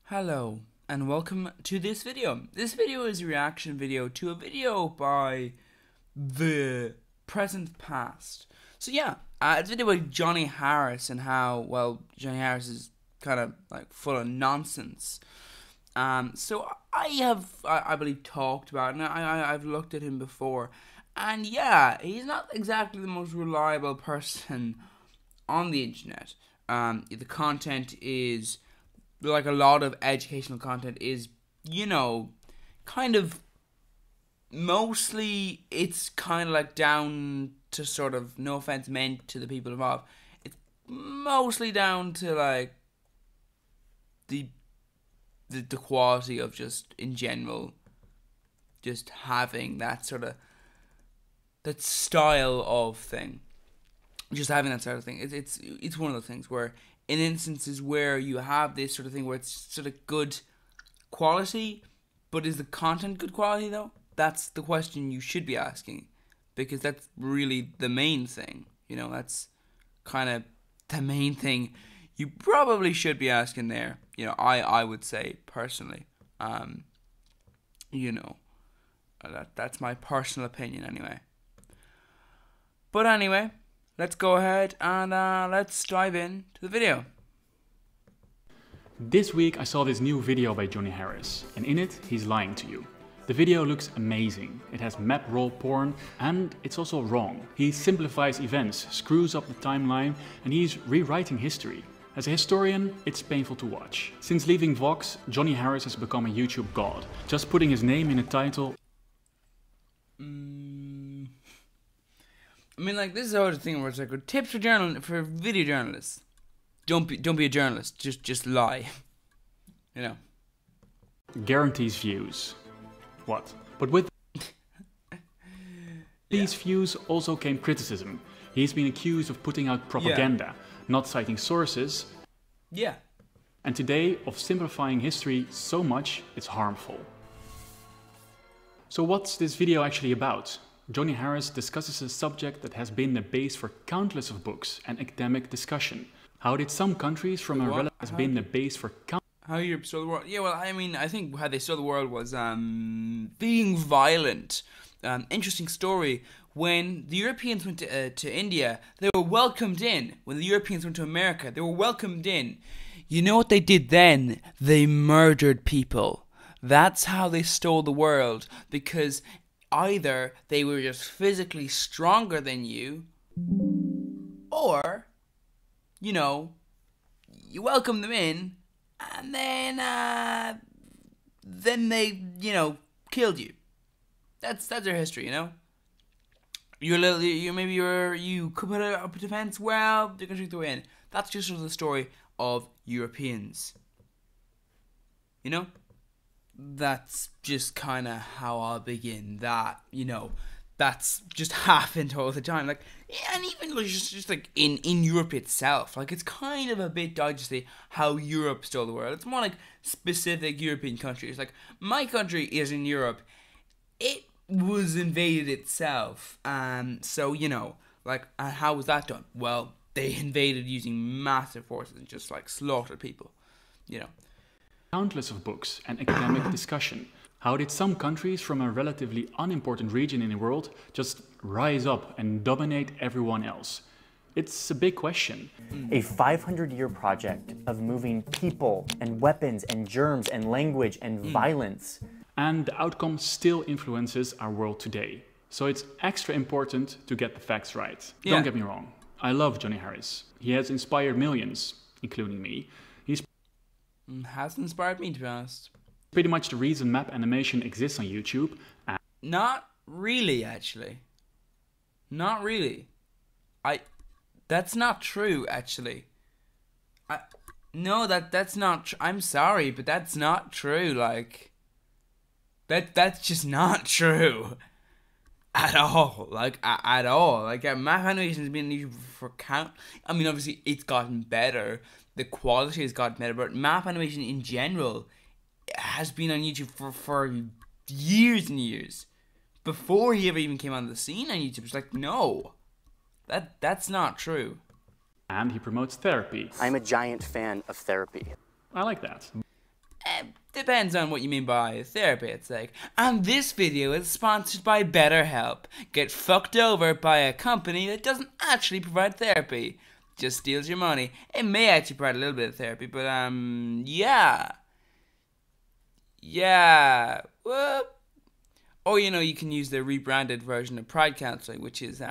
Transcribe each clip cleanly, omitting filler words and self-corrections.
Hello and welcome to this video. This video is a reaction video to a video by The Present Past. So yeah, it's a video by Johnny Harris and how, well, Johnny Harris is kind of like full of nonsense. So I believe talked about it, and I've looked at him before, and yeah, he's not exactly the most reliable person on the internet. The content is, like a lot of educational content is, kind of, mostly it's kind of like down to sort of, no offense meant to the people involved, it's mostly down to like the quality of just in general just having that sort of that style of thing, just having that sort of thing. It's one of those things where in instances where you have this sort of thing where it's sort of good quality, but is the content good quality though? That's the question you should be asking, because that's really the main thing. That's kind of the main thing you probably should be asking there. I would say personally. That's my personal opinion anyway. But anyway, let's go ahead and let's dive into the video. This week I saw this new video by Johnny Harris, and in it he's lying to you. The video looks amazing. It has map roll porn, and it's also wrong. He simplifies events, screws up the timeline, and he's rewriting history. As a historian, it's painful to watch. Since leaving Vox, Johnny Harris has become a YouTube god. Just putting his name in a title. This is always the thing where it's like, tips for video journalists. Don't be a journalist. Just lie. Guarantees views. What? But with these views also came criticism. He's been accused of putting out propaganda, not citing sources. Yeah. And today of simplifying history so much it's harmful. So what's this video actually about? Johnny Harris discusses a subject that has been the base for countless of books and academic discussion. How did some countries from a relative has been the base for how Europe stole the world? Yeah, well, I think how they stole the world was being violent. Interesting story. When the Europeans went to India, they were welcomed in. When the Europeans went to America, they were welcomed in. You know what they did then? They murdered people. That's how they stole the world, because either they were just physically stronger than you, or, you welcome them in, and then they, killed you. That's their history, You could put up a defense, well, they're gonna take the way in. That's just the story of Europeans. That's just kind of how I'll begin. That's just happened all the time. And even just like in Europe itself, it's kind of a bit digesty how Europe stole the world. It's more like specific European countries. Like, my country is in Europe. It was invaded itself. So, how was that done? Well, they invaded using massive forces and just slaughtered people, Countless of books and academic discussion. How did some countries from a relatively unimportant region in the world just rise up and dominate everyone else? It's a big question. A 500-year project of moving people and weapons and germs and language and violence. And the outcome still influences our world today. So it's extra important to get the facts right. Yeah. Don't get me wrong. I love Johnny Harris. He has inspired millions, including me. He's has inspired me, to be honest. Pretty much the reason map animation exists on YouTube. Not really, actually. Not really. That's not true, actually. No, that's not. I'm sorry, but that's not true. That's just not true. At all. At all. Map animation has been on YouTube for obviously it's gotten better. The quality has gotten better, but map animation in general has been on YouTube for years and years. Before he ever even came on the scene on YouTube, it's no. That's not true. And he promotes therapy. I'm a giant fan of therapy. I like that. depends on what you mean by therapy. It's like, and this video is sponsored by BetterHelp. Get fucked over by a company that doesn't actually provide therapy. Just steals your money. It may actually provide a little bit of therapy, but yeah. Yeah. Whoop. Or, you know, you can use the rebranded version of Pride Counseling, which is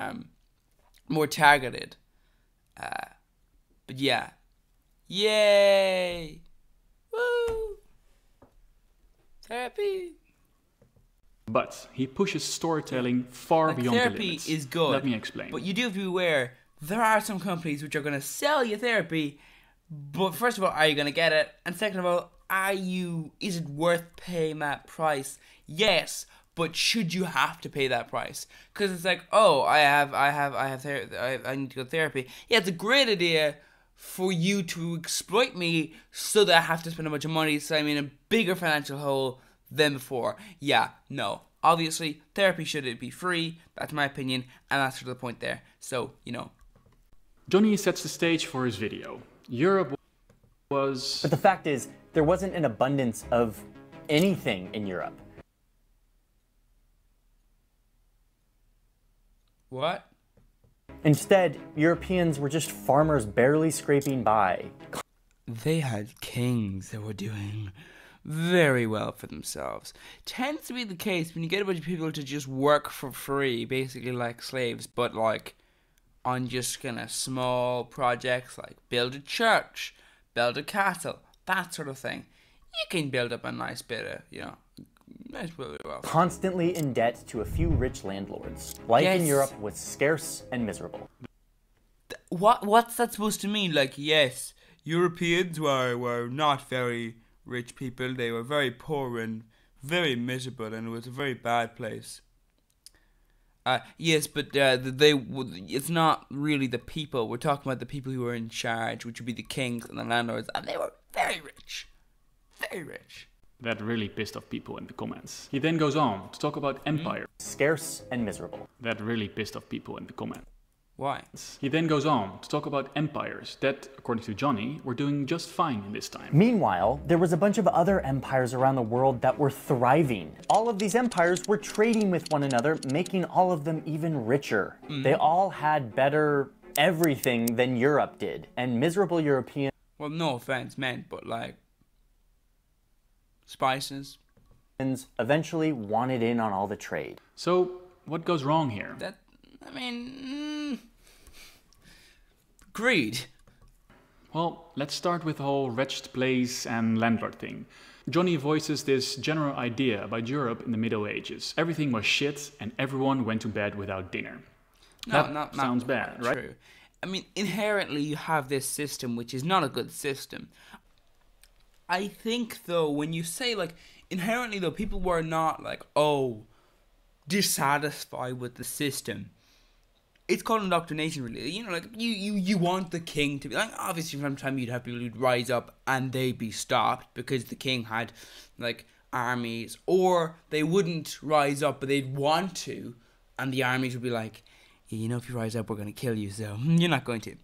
more targeted. But yeah. Yay! Woo! Therapy. But he pushes storytelling far Like, beyond the therapy limits. is good. Let me explain. But you do have to be aware, there are some companies which are going to sell you therapy, but first of all, are you going to get it? And second of all, is it worth paying that price? Yes, but should you have to pay that price? Because it's like, oh, I need to go to therapy. Yeah, it's a great idea for you to exploit me so that I have to spend a bunch of money, so I'm in a bigger financial hole than before. Yeah, no. Obviously, therapy should be free. That's my opinion, and that's sort of the point there. So, you know. Johnny sets the stage for his video. Europe was... But the fact is, there wasn't an abundance of anything in Europe. What? Instead, Europeans were just farmers barely scraping by. They had kings that were doing very well for themselves. Tends to be the case when you get a bunch of people to just work for free, basically like slaves, but like on just kind of small projects like build a church, build a castle, that sort of thing. You can build up a nice bit of, you know, nice bit of wealth. Constantly in debt to a few rich landlords. Life in Yes. Europe was scarce and miserable. What's that supposed to mean? Like, yes, Europeans were not very rich people. They were very poor and very miserable, and it was a very bad place. Yes, but it's not really the people. We're talking about the people who were in charge, which would be the kings and the landlords, and they were very rich. Very rich. That really pissed off people in the comments. He then goes on to talk about empire. Scarce and miserable. That really pissed off people in the comments. Why? He then goes on to talk about empires that, according to Johnny, were doing just fine in this time. Meanwhile, there was a bunch of other empires around the world that were thriving. All of these empires were trading with one another, making all of them even richer. They all had better everything than Europe did, and miserable Europeans Well, no offense meant, but like spices. eventually wanted in on all the trade. So, what goes wrong here? Greed. Well, let's start with the whole wretched place and landlord thing. Johnny voices this general idea about Europe in the Middle Ages. Everything was shit and everyone went to bed without dinner. That sounds bad, right? True. I mean, inherently you have this system which is not a good system. I think, though, when you say, like, inherently, though, people were not, like, oh, dissatisfied with the system. It's called indoctrination, really. You know, like, you want the king to be, like, obviously from time you'd have people who'd rise up and they'd be stopped because the king had, like, armies. Or they wouldn't rise up, but they'd want to, and the armies would be like, yeah, you know, if you rise up, we're going to kill you, so you're not going to.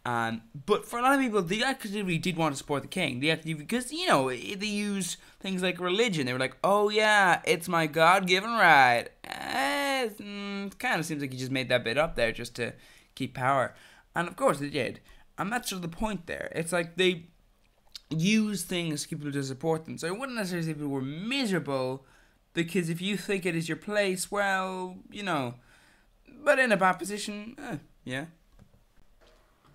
But for a lot of people, they actually did want to support the king. They actually, because, you know, they use things like religion. They were like, oh yeah, it's my God-given right. It kind of seems like you just made that bit up there just to keep power. And of course they did. And that's sort of the point there. It's like they use things to keep people to support them. So I wouldn't necessarily say people were miserable, because if you think it is your place, well, you know, but in a bad position, yeah.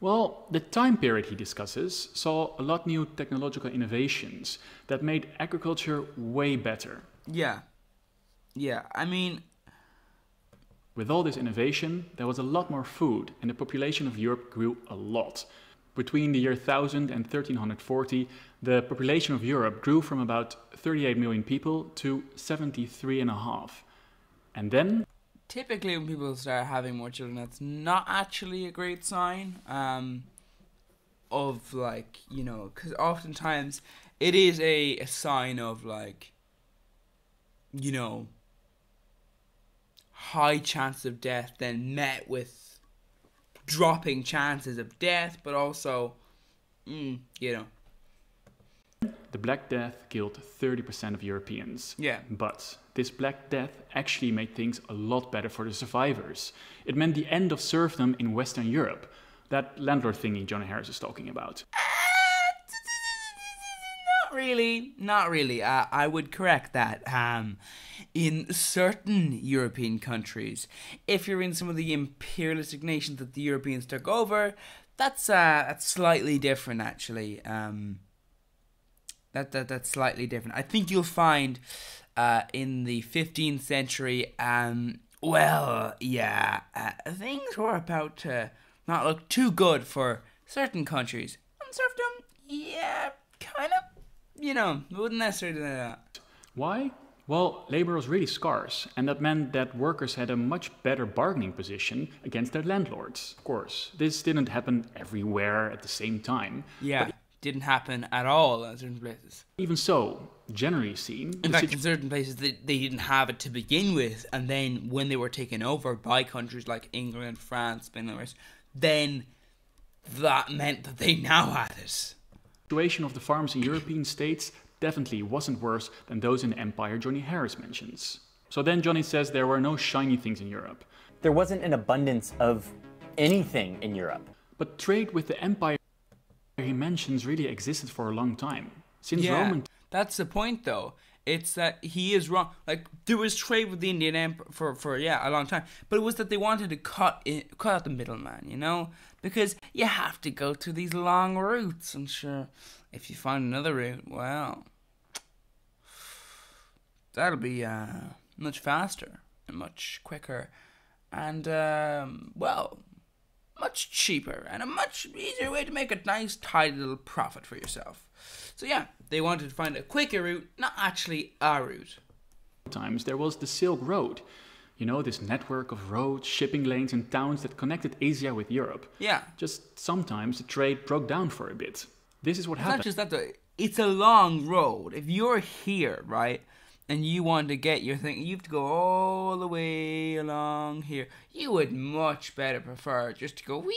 Well, the time period he discusses saw a lot new technological innovations that made agriculture way better. Yeah. Yeah, I mean, With all this innovation, there was a lot more food and the population of Europe grew a lot. Between the year 1000 and 1340, the population of Europe grew from about 38 million people to 73.5. And then typically when people start having more children, that's not actually a great sign of, like, you know, because oftentimes it is a sign of, like, you know, high chance of death, then met with dropping chances of death, but also, you know. the Black Death killed 30% of Europeans. Yeah. But this Black Death actually made things a lot better for the survivors. It meant the end of serfdom in Western Europe, that landlord thingy Johnny Harris is talking about. Not really. I would correct that. In certain European countries, if you're in some of the imperialistic nations that the Europeans took over, that's slightly different, actually. That's slightly different. I think you'll find in the 15th century, things were about to not look too good for certain countries. And serfdom, yeah, kind of. Wouldn't necessarily do that. Why? Well, labor was really scarce, and that meant that workers had a much better bargaining position against their landlords. Of course, this didn't happen everywhere at the same time. Yeah, didn't happen at all in certain places. Even so, generally seen... In fact, in certain places, they didn't have it to begin with, and then when they were taken over by countries like England, France, Spain, and the rest, then that meant that they now had it. The situation of the farms in European states definitely wasn't worse than those in the empire Johnny Harris mentions. So then Johnny says there were no shiny things in Europe. There wasn't an abundance of anything in Europe. But trade with the empire he mentions really existed for a long time. Since Roman... That's the point, though. It's that he is wrong. Like, there was trade with the Indian Empire for a long time. But it was that they wanted to cut out the middleman, Because you have to go through these long routes. And sure, if you find another route, well, that'll be much faster and much quicker. And, much cheaper. And a much easier way to make a nice, tidy little profit for yourself. So yeah, they wanted to find a quicker route, not actually a route. Times there was the Silk Road. This network of roads, shipping lanes and towns that connected Asia with Europe. Yeah. Just sometimes the trade broke down for a bit. This is what happened. Not just that, though. It's a long road. If you're here, right, and you want to get your thing, you have to go all the way along here. You would much better prefer just to go wee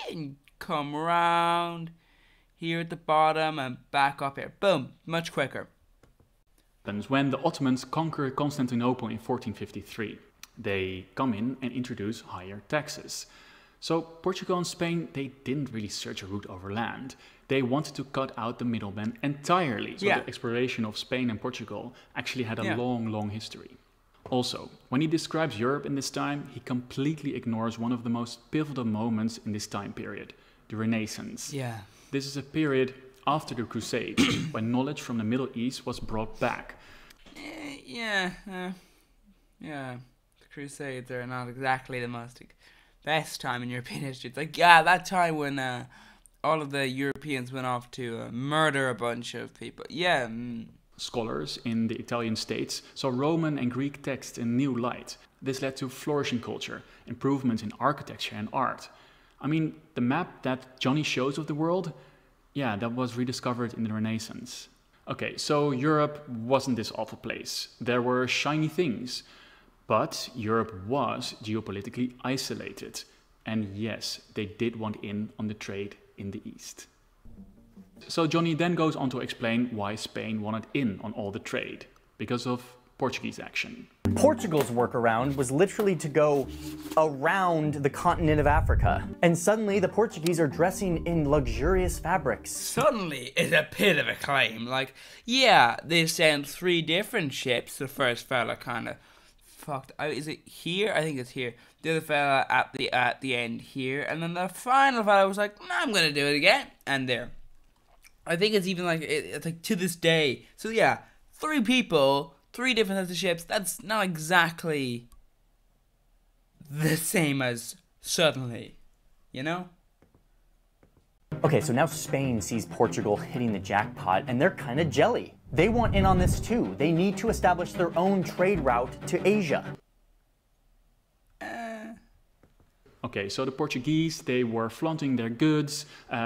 and come around here at the bottom and back up here. Boom, much quicker. When the Ottomans conquer Constantinople in 1453, they come in and introduce higher taxes. So Portugal and Spain, they didn't really search a route over land. They wanted to cut out the middlemen entirely. So the exploration of Spain and Portugal actually had a long history. Also, when he describes Europe in this time, he completely ignores one of the most pivotal moments in this time period, the Renaissance. Yeah. This is a period after the Crusades, when knowledge from the Middle East was brought back. The Crusades are not exactly the most best time in European history. It's like, that time when all of the Europeans went off to murder a bunch of people. Scholars in the Italian states saw Roman and Greek texts in new light. This led to flourishing culture, improvements in architecture and art. I mean, the map that Johnny shows of the world, that was rediscovered in the Renaissance. Okay, so Europe wasn't this awful place. There were shiny things. But Europe was geopolitically isolated. And yes, they did want in on the trade in the East. So Johnny then goes on to explain why Spain wanted in on all the trade. Because of Portuguese action. Portugal's workaround was literally to go around the continent of Africa. And suddenly the Portuguese are dressing in luxurious fabrics. Suddenly is a bit of a claim. Like, they sent 3 different ships. The first fella kind of fucked. Is it here? I think it's here. The other fella at the end here. And then the final fella was like, I'm going to do it again. And there. I think it's even like, it's like to this day. So 3 people... 3 different types of ships, that's not exactly the same as suddenly, Okay, so now Spain sees Portugal hitting the jackpot, and they're kind of jelly. They want in on this too. They need to establish their own trade route to Asia. Okay, so the Portuguese, they were flaunting their goods.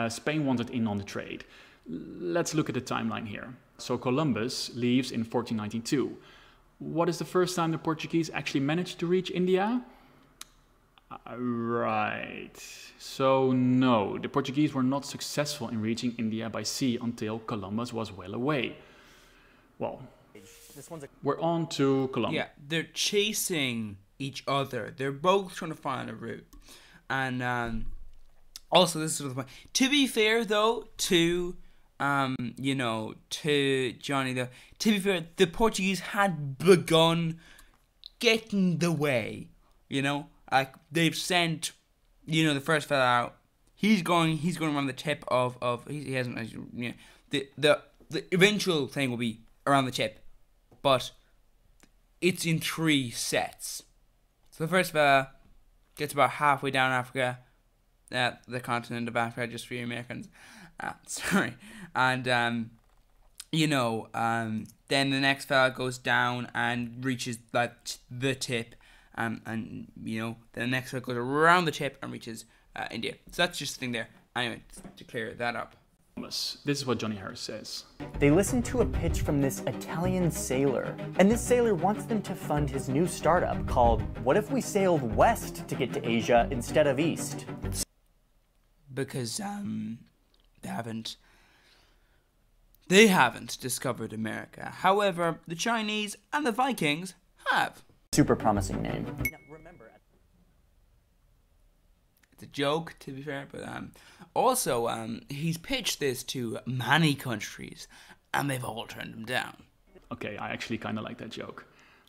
Spain wanted in on the trade. Let's look at the timeline here. So Columbus leaves in 1492. What is the first time the Portuguese actually managed to reach India? Right. So no, the Portuguese were not successful in reaching India by sea until Columbus was well away. Well, we're on to Columbus. Yeah, they're chasing each other. They're both trying to find a route. And also, this is sort of the point. To be fair, though, to Johnny, though, to be fair, the Portuguese had begun getting the way. Like they've sent, the first fella out. He's going around the tip of he hasn't, the eventual thing will be around the tip, but it's in 3 sets. So the first fella gets about halfway down Africa, the continent of Africa, just for you Americans. Sorry. And, then the next fella goes down and reaches, like, the tip. And then the next fella goes around the tip and reaches India. So that's just the thing there. Anyway, to clear that up. This is what Johnny Harris says. They listen to a pitch from this Italian sailor, and this sailor wants them to fund his new startup called What If We Sailed West to Get to Asia instead of East? Because they haven't discovered America. However, the Chinese and the Vikings have. Super promising name. Now, remember, it's a joke, to be fair, but also he's pitched this to many countries, and they've all turned him down. Okay, I actually kind of like that joke.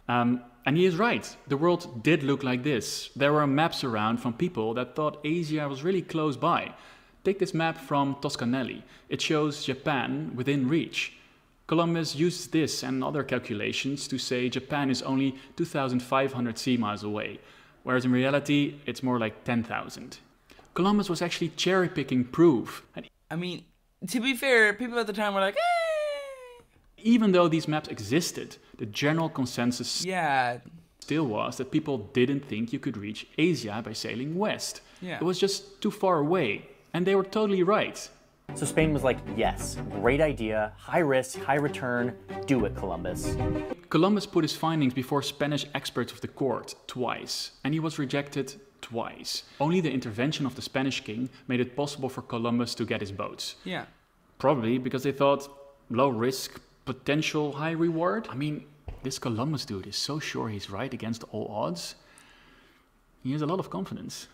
And he is right. The world did look like this. There were maps around from people that thought Asia was really close by. Take this map from Toscanelli. It shows Japan within reach. Columbus used this and other calculations to say Japan is only 2,500 sea miles away, whereas in reality it's more like 10,000. Columbus was actually cherry-picking proof. I mean, to be fair, people at the time were like, eh. Even though these maps existed, the general consensus still was that people didn't think you could reach Asia by sailing west. Yeah. It was just too far away, and they were totally right. So Spain was like, yes, great idea, high risk, high return, do it, Columbus. Columbus put his findings before Spanish experts of the court twice, and he was rejected twice. Only the intervention of the Spanish king made it possible for Columbus to get his boats. Yeah. Probably because they thought, low risk, potential high reward. I mean, this Columbus dude is so sure he's right against all odds. He has a lot of confidence.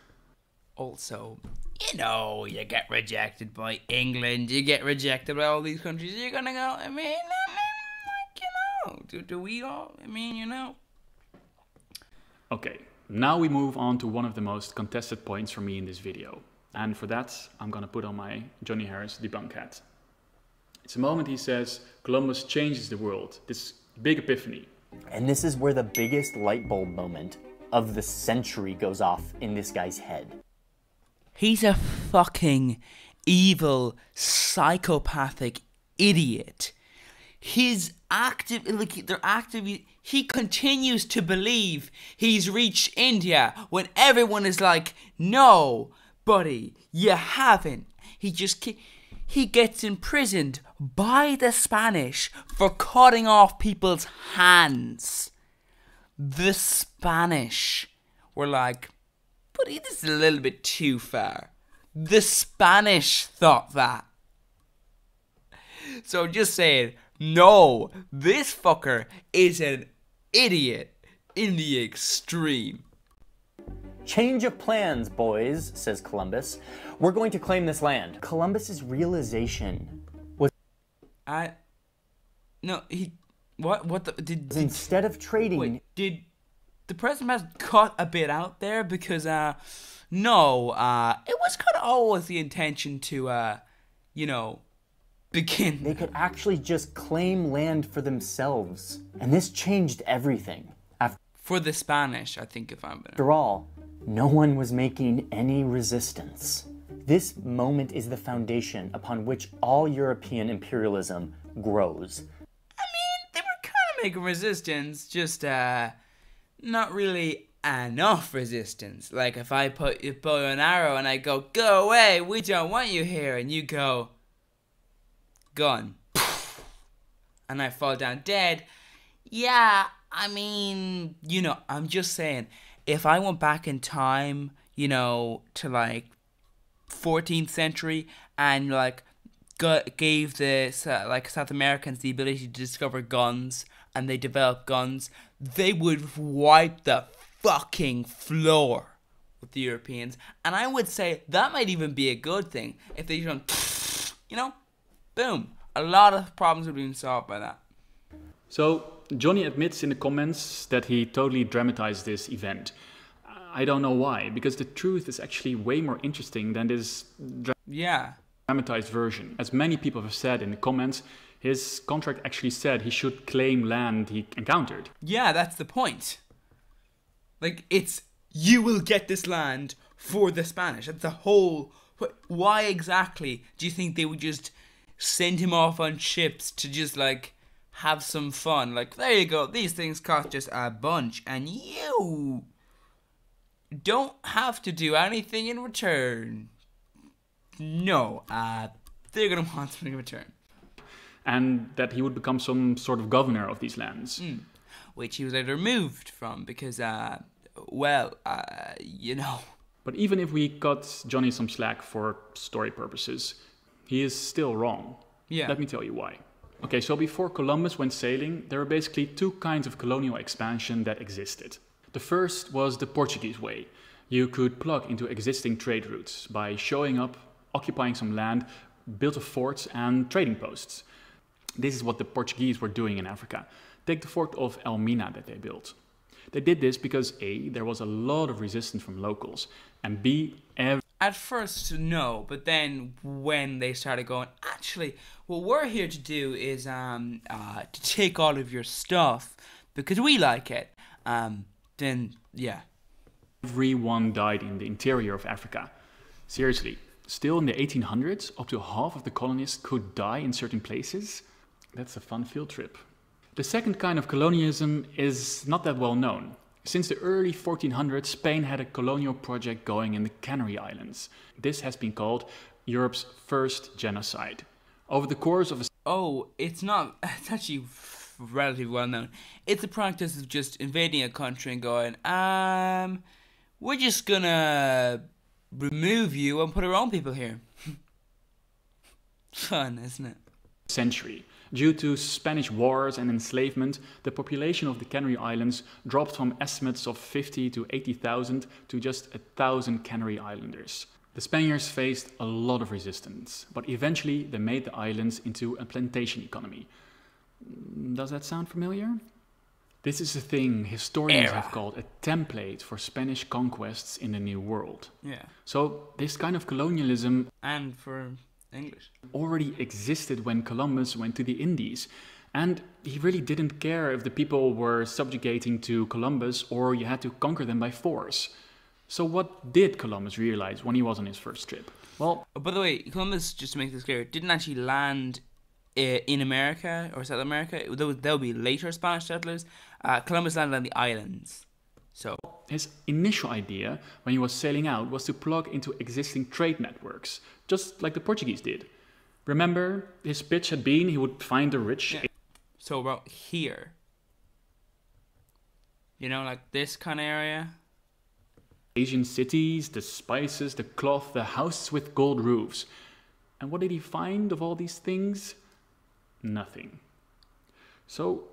Also, you get rejected by England, you get rejected by all these countries, you're gonna go, I mean, do we all, Okay, now we move on to one of the most contested points for me in this video. And for that, I'm gonna put on my Johnny Harris debunk hat. It's a moment he says, Columbus changes the world, this big epiphany. And this is where the biggest light bulb moment of the century goes off in this guy's head. He's a fucking evil, psychopathic idiot. He continues to believe he's reached India when everyone is like, no, buddy, you haven't. He gets imprisoned by the Spanish for cutting off people's hands. The Spanish were like, buddy, this is a little bit too far. The Spanish thought that. So just saying, no, this fucker is an idiot in the extreme. Change of plans, boys, says Columbus. We're going to claim this land. Columbus's realization was instead of trading. Wait, did the president cut a bit out there? Because it was kind of always the intention to begin. They could actually just claim land for themselves, and this changed everything. For the Spanish, I think, After all, no one was making any resistance. This moment is the foundation upon which all European imperialism grows. I mean, they were kind of making resistance, just not really enough resistance. Like if I put you bow an arrow and I go, go away, we don't want you here, and you go, gun, and I fall down dead. Yeah, I mean, I'm just saying, if I went back in time, you know, to like 14th century and like gave the like South Americans the ability to discover guns, and they developed guns, they would wipe the fucking floor with the Europeans. And I would say that might even be a good thing if they just, you know, boom, a lot of problems would have been solved by that. So Johnny admits in the comments that he totally dramatized this event. I don't know why, because the truth is actually way more interesting than this dramatized version. As many people have said in the comments, his contract actually said he should claim land he encountered. Yeah, that's the point. Like, it's, you will get this land for the Spanish. That's the whole... Why exactly do you think they would just send him off on ships to just, like, have some fun? Like, there you go, these things cost just a bunch, and you don't have to do anything in return. No, they're gonna want something in return. And that he would become some sort of governor of these lands. Which he was later removed from because, you know. But even if we cut Johnny some slack for story purposes, he is still wrong. Yeah. Let me tell you why. Okay, so before Columbus went sailing, there were basically two kinds of colonial expansion that existed. The first was the Portuguese way. You could plug into existing trade routes by showing up, occupying some land, built a fort and trading posts. This is what the Portuguese were doing in Africa. Take the fort of Elmina that they built. They did this because A, there was a lot of resistance from locals, and B, at first, no, but then when they started going, actually, what we're here to do is to take all of your stuff because we like it, then, yeah. Everyone died in the interior of Africa. Seriously, still in the 1800s, up to half of the colonists could die in certain places. That's a fun field trip. The second kind of colonialism is not that well known. Since the early 1400s, Spain had a colonial project going in the Canary Islands. This has been called Europe's first genocide. Over the course of it's actually relatively well known. It's a practice of just invading a country and going, we're just gonna remove you and put our own people here. Fun, isn't it? Century. Due to Spanish wars and enslavement, the population of the Canary Islands dropped from estimates of 50 to 80,000 to just 1,000 Canary Islanders. The Spaniards faced a lot of resistance, but eventually they made the islands into a plantation economy. Does that sound familiar? This is a thing historians have called a template for Spanish conquests in the New World. Yeah. So this kind of colonialism and for English already existed when Columbus went to the Indies, and he really didn't care if the people were subjugating to Columbus or you had to conquer them by force. So what did Columbus realize when he was on his first trip? Well, by the way, Columbus, just to make this clear, didn't actually land in America or South America. There would be later Spanish settlers. Columbus landed on the islands. So his initial idea when he was sailing out was to plug into existing trade networks, just like the Portuguese did. Remember, his pitch had been he would find the rich. Yeah. So about here, you know, like this kind of area. Asian cities, the spices, the cloth, the houses with gold roofs. And what did he find of all these things? Nothing. So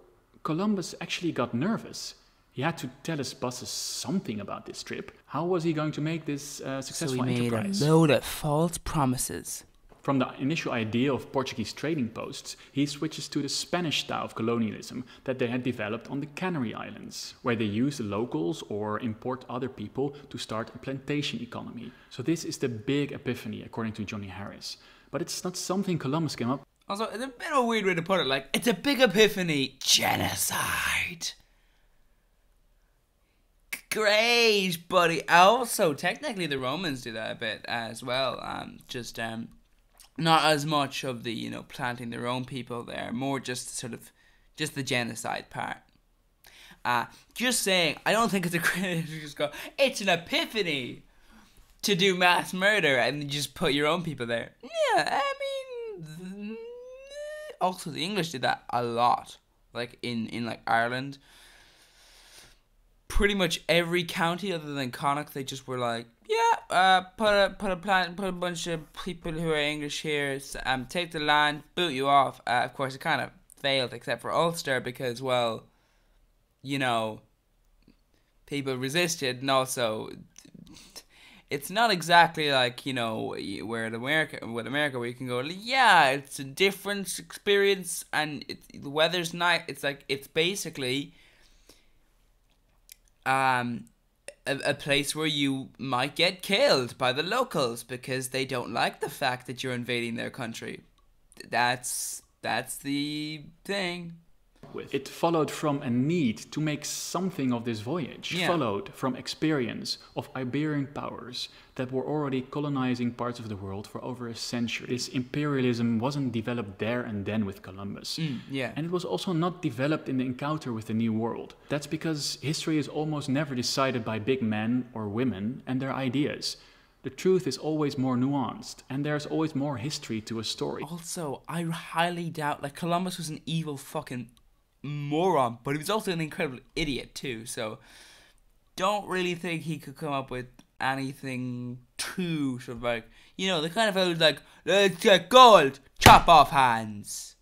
Columbus actually got nervous. He had to tell his bosses something about this trip. How was he going to make this successful enterprise? So he made a load of false promises. From the initial idea of Portuguese trading posts, he switches to the Spanish style of colonialism that they had developed on the Canary Islands, where they use the locals or import other people to start a plantation economy. So this is the big epiphany, according to Johnny Harris. But it's not something Columbus came up with. Also, it's a bit of a weird way to put it, like, it's a big epiphany. Genocide. Great, buddy. Also, technically the Romans do that a bit as well. Not as much of the, you know, planting their own people there. More just sort of, just the genocide part. Just saying, I don't think it's a great idea to just go, it's an epiphany to do mass murder and just put your own people there. Yeah, I mean, also the English did that a lot. Like in like Ireland. Pretty much every county other than Connacht, they just were like, Yeah, put a bunch of people who are English here, take the land, boot you off. Of course, it kind of failed, except for Ulster, because, well, you know, people resisted, and also, it's not exactly like, you know, with America, where you can go, yeah, it's a different experience, and the weather's nice. It's like, it's basically, a place where you might get killed by the locals because they don't like the fact that you're invading their country. That's the thing. It followed from a need to make something of this voyage, followed from experience of Iberian powers that were already colonizing parts of the world for over a century. This imperialism wasn't developed there and then with Columbus. And it was also not developed in the encounter with the New World. That's because history is almost never decided by big men or women and their ideas. The truth is always more nuanced, and there's always more history to a story. Also, I highly doubt, like, Columbus was an evil fucking moron, but he was also an incredible idiot too, so don't really think he could come up with anything too sort of like, you know, the kind of fellow who's like, let's get gold, chop off hands.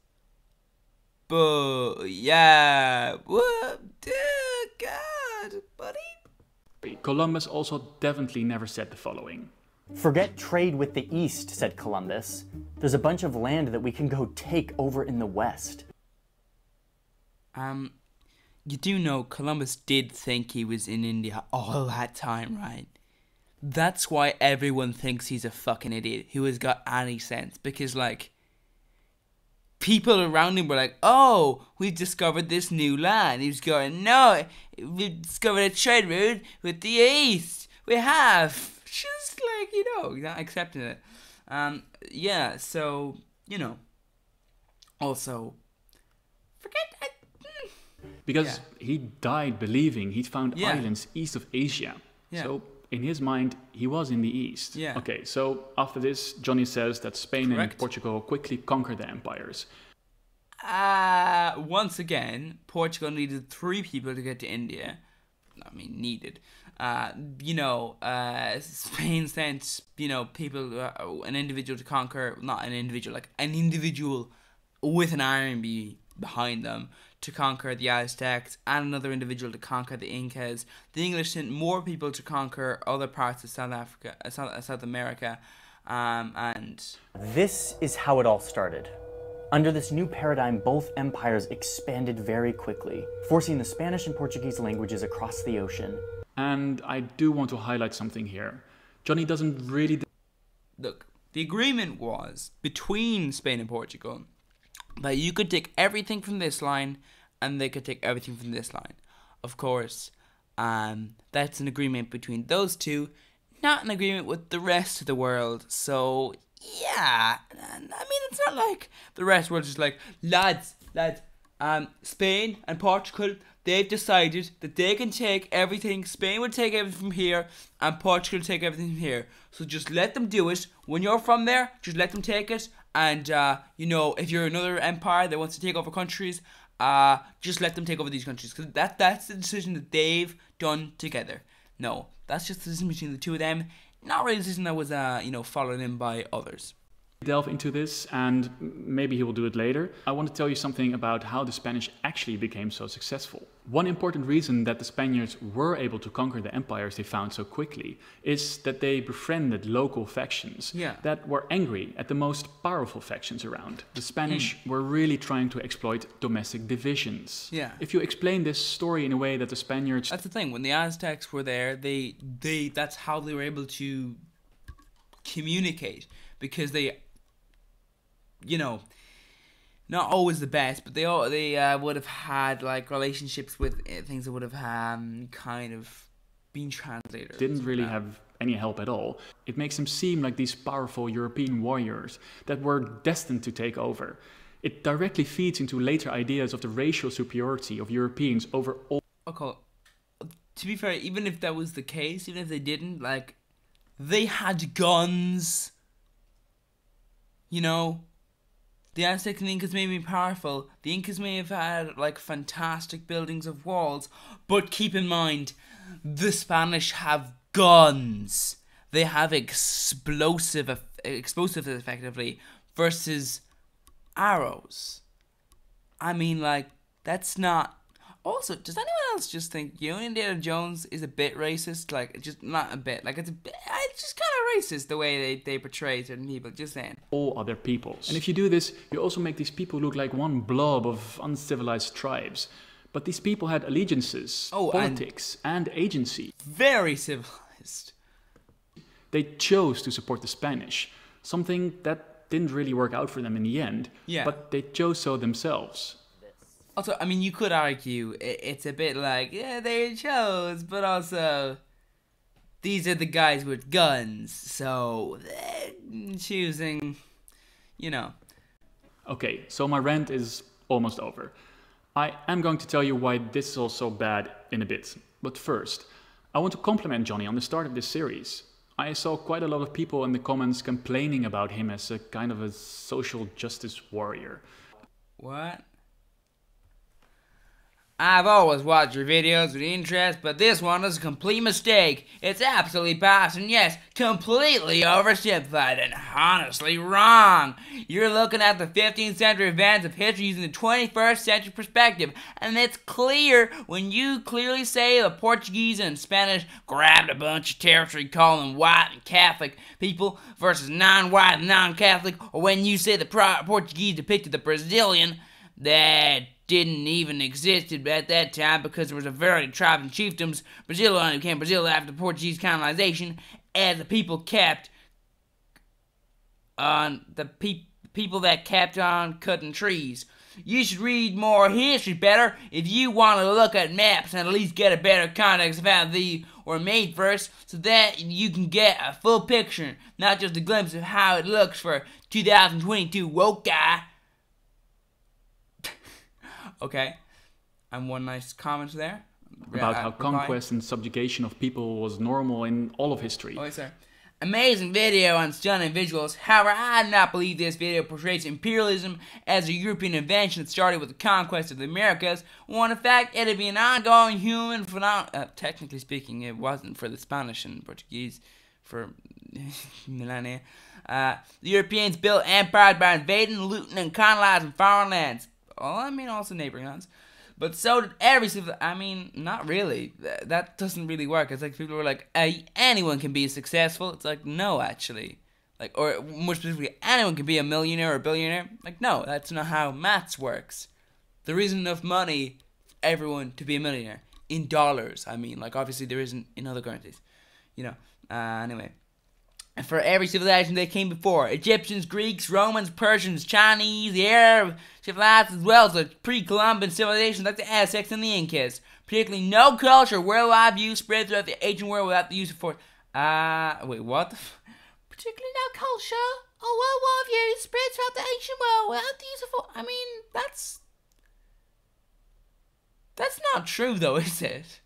But yeah, what? God, buddy. Columbus also definitely never said the following. Forget trade with the East, said Columbus. There's a bunch of land that we can go take over in the West. You do know Columbus did think he was in India all that time, right? That's why everyone thinks he's a fucking idiot who has got any sense, because, like, people around him were like, oh, we've discovered this new land. He was going, no, we've discovered a trade route with the East. We have. Just like, you know, not accepting it. Yeah, so, you know, also, forget because he died believing he'd found islands east of Asia. So in his mind, he was in the East. Okay, so after this, Johnny says that Spain and Portugal quickly conquered the empires. Once again, Portugal needed 3 people to get to India. I mean, needed. You know, Spain sent, you know, people, an individual to conquer, not an individual, like an individual with an army behind them to conquer the Aztecs, and another individual to conquer the Incas. The English sent more people to conquer other parts of South America, and this is how it all started. Under this new paradigm, both empires expanded very quickly, forcing the Spanish and Portuguese languages across the ocean. And I do want to highlight something here. Johnny doesn't really... Look, the agreement was between Spain and Portugal that you could take everything from this line and they could take everything from this line. Of course, that's an agreement between those two, not an agreement with the rest of the world. So, yeah, I mean, it's not like the rest of the world is just like, lads, Spain and Portugal, they've decided that they can take everything. Spain will take everything from here and Portugal will take everything from here. So just let them do it. When you're from there, just let them take it. And, you know, if you're another empire that wants to take over countries, just let them take over these countries. Because that's the decision that they've done together. No, that's just the decision between the two of them. Not really a decision that was, you know, followed in by others. Delve into this, and maybe he will do it later. I want to tell you something about how the Spanish actually became so successful. One important reason that the Spaniards were able to conquer the empires they found so quickly is that they befriended local factions that were angry at the most powerful factions around. The Spanish were really trying to exploit domestic divisions. If you explain this story in a way that the Spaniards... That's the thing, when the Aztecs were there, they that's how they were able to communicate, because they, you know, not always the best, but they would have had like relationships with things that would have kind of been translated. Didn't really have any help at all. It makes them seem like these powerful European warriors that were destined to take over. It directly feeds into later ideas of the racial superiority of Europeans over all. Okay, to be fair, even if that was the case, even if they didn't, like, they had guns. You know, the Aztecs and the Incas may be powerful. The Incas may have had, like, fantastic buildings of walls. But keep in mind, the Spanish have guns. they have explosives effectively versus arrows. I mean, like, that's not... Also, does anyone else just think Indiana Jones is a bit racist? Like, just not a bit. Like, it's just kind of racist the way they portray certain people. Just saying. All other peoples. And if you do this, you also make these people look like one blob of uncivilized tribes. But these people had allegiances, politics, and agency. Very civilized. They chose to support the Spanish, something that didn't really work out for them in the end, but they chose so themselves. Also, I mean, you could argue it's a bit like, yeah, they chose, but also these are the guys with guns, so they're choosing, you know. Okay, so my rant is almost over. I am going to tell you why this is all so bad in a bit. But first, I want to compliment Johnny on the start of this series. I saw quite a lot of people in the comments complaining about him as a kind of a social justice warrior. What? I've always watched your videos with interest, but this one is a complete mistake. It's absolutely biased and yes, completely oversimplified and honestly wrong. You're looking at the 15th century events of history using the 21st century perspective, and it's clear when you clearly say the Portuguese and Spanish grabbed a bunch of territory calling white and Catholic people versus non-white and non-Catholic, or when you say the Portuguese depicted the Brazilian that didn't even exist at that time because there was a variety of tribes and chiefdoms. Brazil only became Brazil after the Portuguese colonization, as the people kept on people that kept on cutting trees. You should read more history better if you want to look at maps and at least get a better context of how they were made first, so that you can get a full picture, not just a glimpse of how it looks for 2022 woke guy. Okay, and one nice comment there. About how conquest and subjugation of people was normal in all of history. Oh, sir. Amazing video and stunning visuals. However, I do not believe this video portrays imperialism as a European invention that started with the conquest of the Americas, when in fact it had been an ongoing human phenomenon. Technically speaking, it wasn't for the Spanish and Portuguese for millennia. The Europeans built empires by invading, looting, and colonizing foreign lands. Well, I mean, also neighboring lands. But so did every civil... I mean, not really. That doesn't really work. It's like people were like, anyone can be successful. It's like, no, actually. Like, or more specifically, anyone can be a millionaire or a billionaire. Like, no, that's not how maths works. There isn't enough money for everyone to be a millionaire. In dollars, I mean. Like, obviously, there isn't in other currencies. You know. Anyway. And for every civilization that came before, Egyptians, Greeks, Romans, Persians, Chinese, the Arab civilizations, as well as the pre-Columbian civilizations like the Aztecs and the Incas. Particularly, no culture worldwide view spread throughout the ancient world without the use of force. Wait, what? Particularly no culture or worldwide view spread throughout the ancient world without the use of force. I mean, that's not true, though, is it?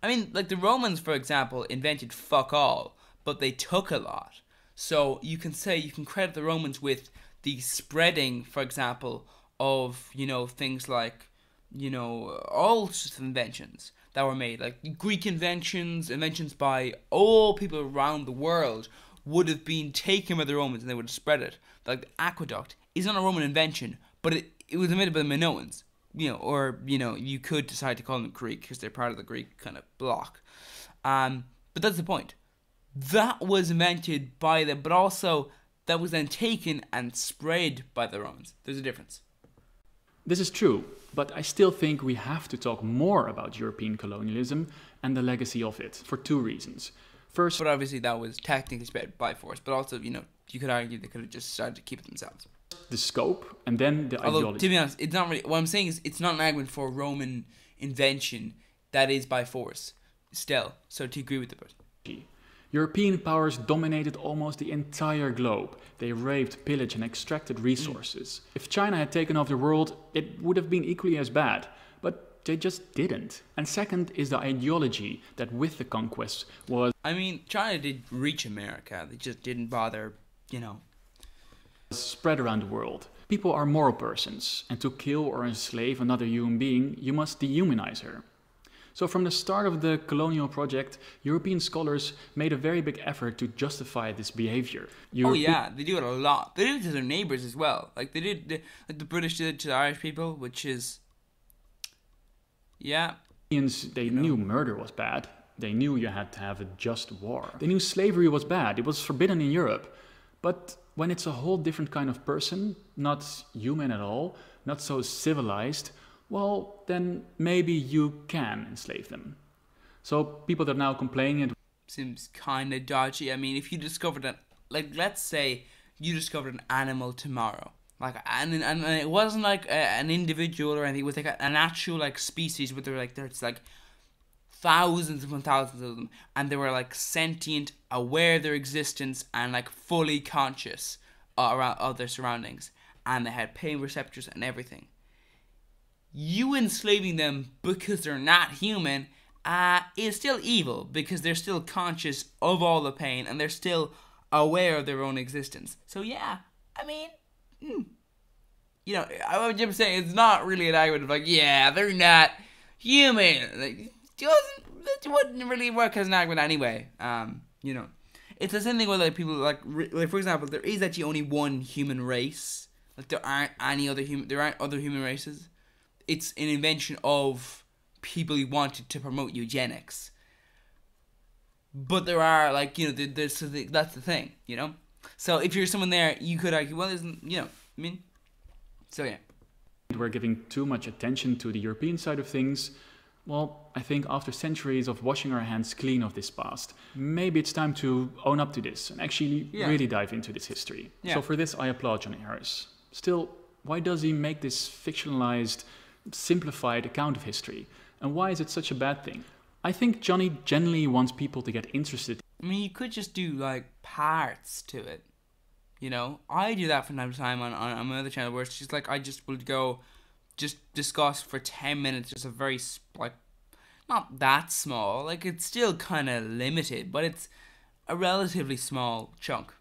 I mean, like the Romans, for example, invented fuck all. But they took a lot. So you can credit the Romans with the spreading, for example, of, things like, all sorts of inventions that were made. Like Greek inventions by all people around the world would have been taken by the Romans and they would have spread it. Like the aqueduct is not a Roman invention, but it was invented by the Minoans. You could decide to call them Greek because they're part of the Greek kind of block. But that's the point. That was invented by them, but also that was then taken and spread by the Romans. There's a difference. This is true, but I still think we have to talk more about European colonialism and the legacy of it for two reasons. First, but obviously that was technically spread by force, but also, you could argue they could have just decided to keep it themselves. The scope, and then the ideology. To be honest, it's not really, what I'm saying is it's not an argument for Roman invention that is by force, still, so to agree with the person. European powers dominated almost the entire globe. They raped, pillaged and extracted resources. If China had taken over the world, it would have been equally as bad. But they just didn't. And second is the ideology that with the conquest was... I mean, China did reach America. They just didn't bother, spread around the world. People are moral persons, and to kill or enslave another human being, you must dehumanize her. So from the start of the colonial project, European scholars made a very big effort to justify this behavior. Oh yeah, they do it a lot. They do it to their neighbours as well. Like like the British did it to the Irish people, which is, yeah. They knew murder was bad. They knew you had to have a just war. They knew slavery was bad. It was forbidden in Europe. But when it's a whole different kind of person, not human at all, not so civilized, well, then maybe you can enslave them. So people that are now complaining it seems kind of dodgy. I mean, if you discovered let's say you discovered an animal tomorrow, like, and it wasn't like an individual or anything. It was like an actual like species, but there's like thousands upon thousands of them, and they were like sentient, aware of their existence, and like fully conscious around of their surroundings, and they had pain receptors and everything. You enslaving them because they're not human is still evil, because they're still conscious of all the pain and they're still aware of their own existence. So yeah, I mean, you know, I would just say it's not really an argument of like, yeah, they're not human. Like, it wouldn't really work as an argument anyway. You know, it's the same thing with like people like for example, there is actually only one human race. Like there aren't other human races. It's an invention of people who wanted to promote eugenics. But there are, like, you know, that's the thing, you know? So if you're someone there, you could argue, well, isn't, you know, I mean? So yeah. We're giving too much attention to the European side of things. Well, I think after centuries of washing our hands clean of this past, maybe it's time to own up to this and actually really dive into this history. Yeah. So for this, I applaud Johnny Harris. Still, why does he make this fictionalized, simplified account of history? And why is it such a bad thing? I think Johnny genuinely wants people to get interested. I mean, you could just do like parts to it, you know? I do that from time to time on my other channel, where it's just like I just will go just discuss for 10 minutes just a very, like, not that small, like it's still kind of limited, but it's a relatively small chunk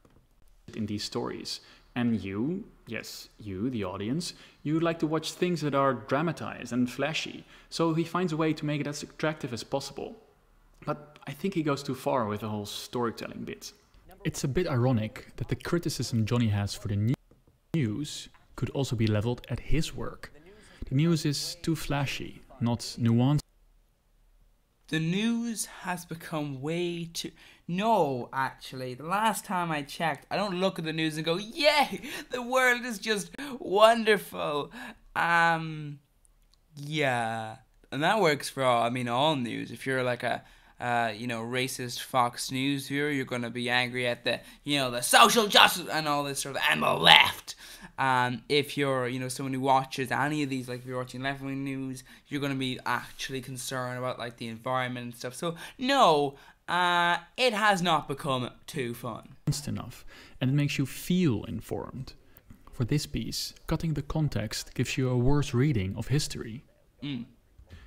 in these stories. And you, yes, you, the audience, you like to watch things that are dramatized and flashy. So he finds a way to make it as attractive as possible. But I think he goes too far with the whole storytelling bit. It's a bit ironic that the criticism Johnny has for the news could also be leveled at his work. The news is too flashy, not nuanced. The news has become way too... No, actually, the last time I checked, I don't look at the news and go, yay, the world is just wonderful. Yeah. And that works for all news. If you're like a, racist Fox News viewer, you're going to be angry at the social justice and all this sort of, and the left. If you're, someone who watches any of these, like if you're watching left-wing news, you're going to be actually concerned about like the environment and stuff. So no, it has not become too fun. Enough, and it makes you feel informed. For this piece, cutting the context gives you a worse reading of history.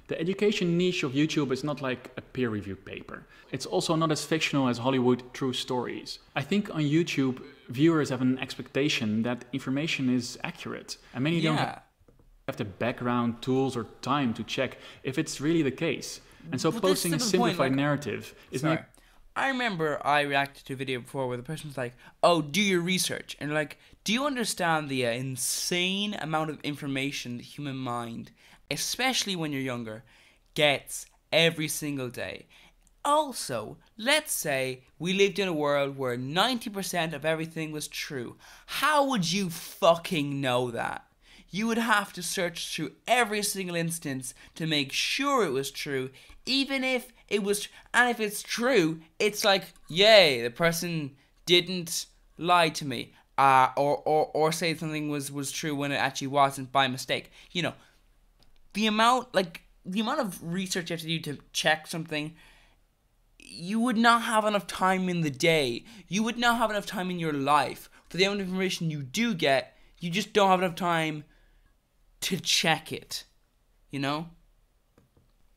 The education niche of YouTube is not like a peer-reviewed paper. It's also not as fictional as Hollywood true stories. I think on YouTube, viewers have an expectation that information is accurate, and many don't have the background, tools, or time to check if it's really the case. And so posting a simplified narrative is not... I remember I reacted to a video before where the person was like, oh, do your research. And like, do you understand the insane amount of information the human mind, especially when you're younger, gets every single day? Also, let's say we lived in a world where 90% of everything was true. How would you fucking know that? You would have to search through every single instance to make sure it was true, even if it was, and if it's true, it's like, yay, the person didn't lie to me, or say something was true when it actually wasn't by mistake. You know, the amount of research you have to do to check something, you would not have enough time in the day. You would not have enough time in your life. For the amount of information you do get, you just don't have enough time to check it, you know?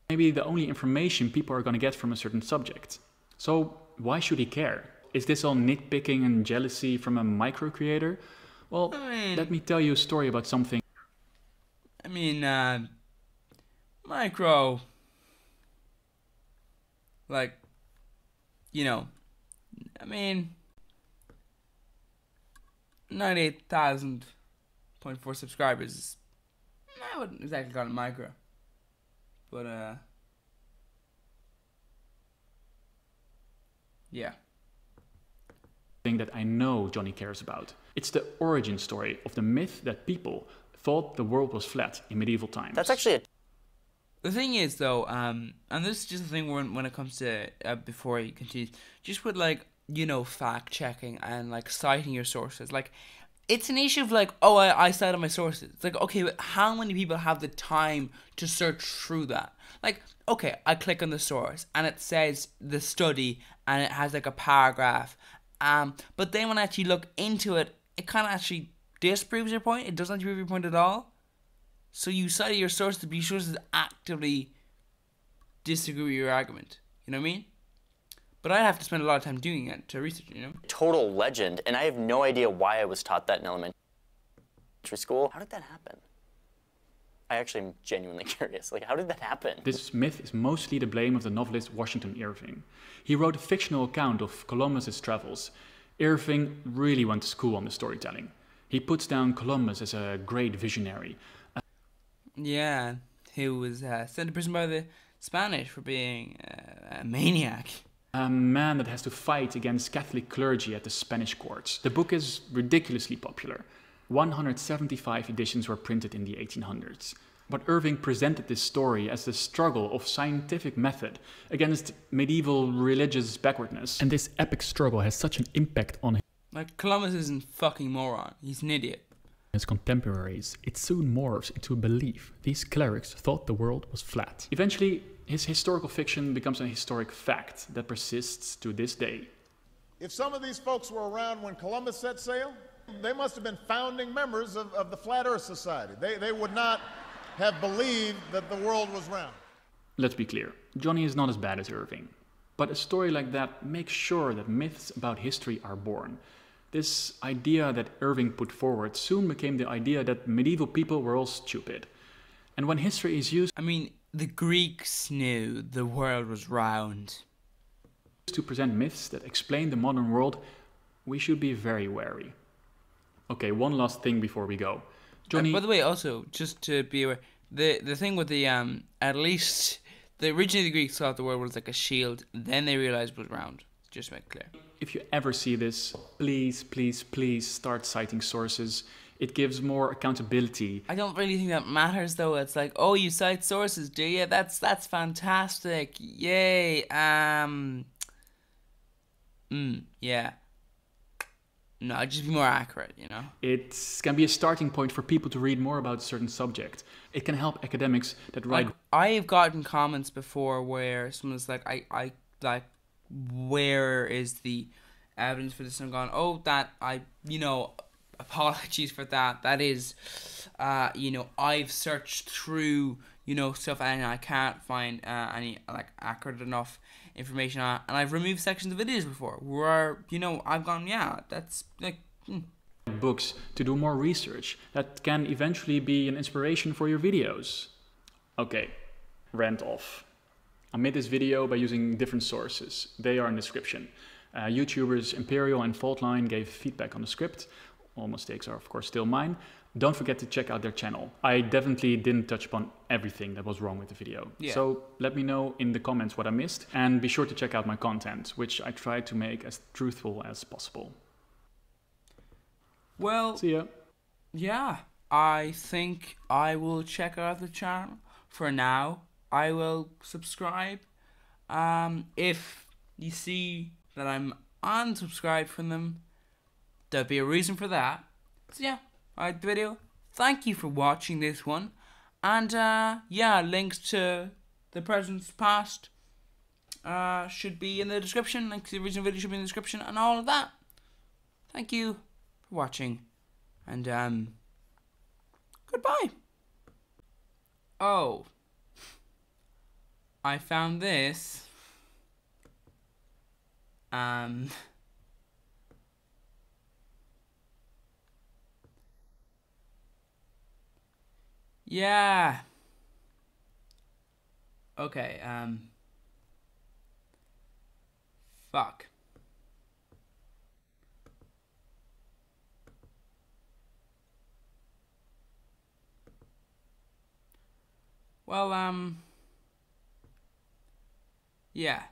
Maybe the only information people are going to get from a certain subject. So why should he care? Is this all nitpicking and jealousy from a micro creator? Well, let me tell you a story about something. Micro Like, you know, I mean, 98,000.4 subscribers is, I wouldn't exactly call it micro. But, yeah. Thing that I know Johnny cares about. It's the origin story of the myth that people thought the world was flat in medieval times. That's actually The thing is, though, and this is just the thing when it comes to, before he continues, just with, like, you know, fact checking and, like, citing your sources. Like, it's an issue of, like, oh, I cited my sources. It's like, okay, but how many people have the time to search through that? Like, okay, I click on the source and it says the study and it has, like, a paragraph. But then when I actually look into it, it kind of actually disproves your point. It doesn't prove your point at all. So you cited your source to be sure to actively disagree with your argument. You know what I mean? But I'd have to spend a lot of time doing it to research it, you know? total legend, and I have no idea why I was taught that in elementary school. How did that happen? I actually am genuinely curious. Like, how did that happen? This myth is mostly the blame of the novelist Washington Irving. He wrote a fictional account of Columbus's travels. Irving really went to school on the storytelling. He puts down Columbus as a great visionary. Yeah, who was sent to prison by the Spanish for being a maniac. A man that has to fight against Catholic clergy at the Spanish courts. The book is ridiculously popular. 175 editions were printed in the 1800s. But Irving presented this story as the struggle of scientific method against medieval religious backwardness. And this epic struggle has such an impact on Like, Columbus isn't fucking moron. He's an idiot. his contemporaries. It soon morphs into a belief. These clerics thought the world was flat. Eventually, his historical fiction becomes a historic fact that persists to this day. If some of these folks were around when Columbus set sail, they must have been founding members of the Flat Earth Society. They would not have believed that the world was round. Let's be clear, Johnny is not as bad as Irving. But a story like that makes sure that myths about history are born. This idea that Irving put forward soon became the idea that medieval people were all stupid. And when history is used I mean, the Greeks knew the world was round. to present myths that explain the modern world, we should be very wary. Okay, one last thing before we go. Johnny, By the way, also, just to be aware, the thing with the, at least, originally the Greeks thought the world was like a shield, then they realized it was round. Just to make it clear. if you ever see this, please, please, please start citing sources. It gives more accountability. I don't really think that matters, though. It's like, oh, you cite sources, do you? That's fantastic. Yay. Yeah. No, just be more accurate, you know? It can be a starting point for people to read more about a certain subject. It can help academics that write... Like, I have gotten comments before where someone's like, I like, where is the evidence for this? And I'm going, oh, that, apologies for that. That is, I've searched through, stuff and I can't find any, like, accurate enough information on it. And I've removed sections of videos before where, I've gone, yeah, that's, like, books to do more research that can eventually be an inspiration for your videos. Okay, rant off. I made this video by using different sources. They are in the description. YouTubers Imperial and Faultline gave feedback on the script. All mistakes are of course still mine. Don't forget to check out their channel. I definitely didn't touch upon everything that was wrong with the video. Yeah. So let me know in the comments what I missed. And be sure to check out my content, which I try to make as truthful as possible. well, See ya. yeah, I think I will check out the channel. For now, I will subscribe. If you see that I'm unsubscribed from them, there'll be a reason for that. So yeah, alright, the video. Thank you for watching this one. And links to the present, past should be in the description. Links to the original video should be in the description and all of that. Thank you for watching. And goodbye. Oh, I found this. Yeah. Okay, Fuck. Well, yeah.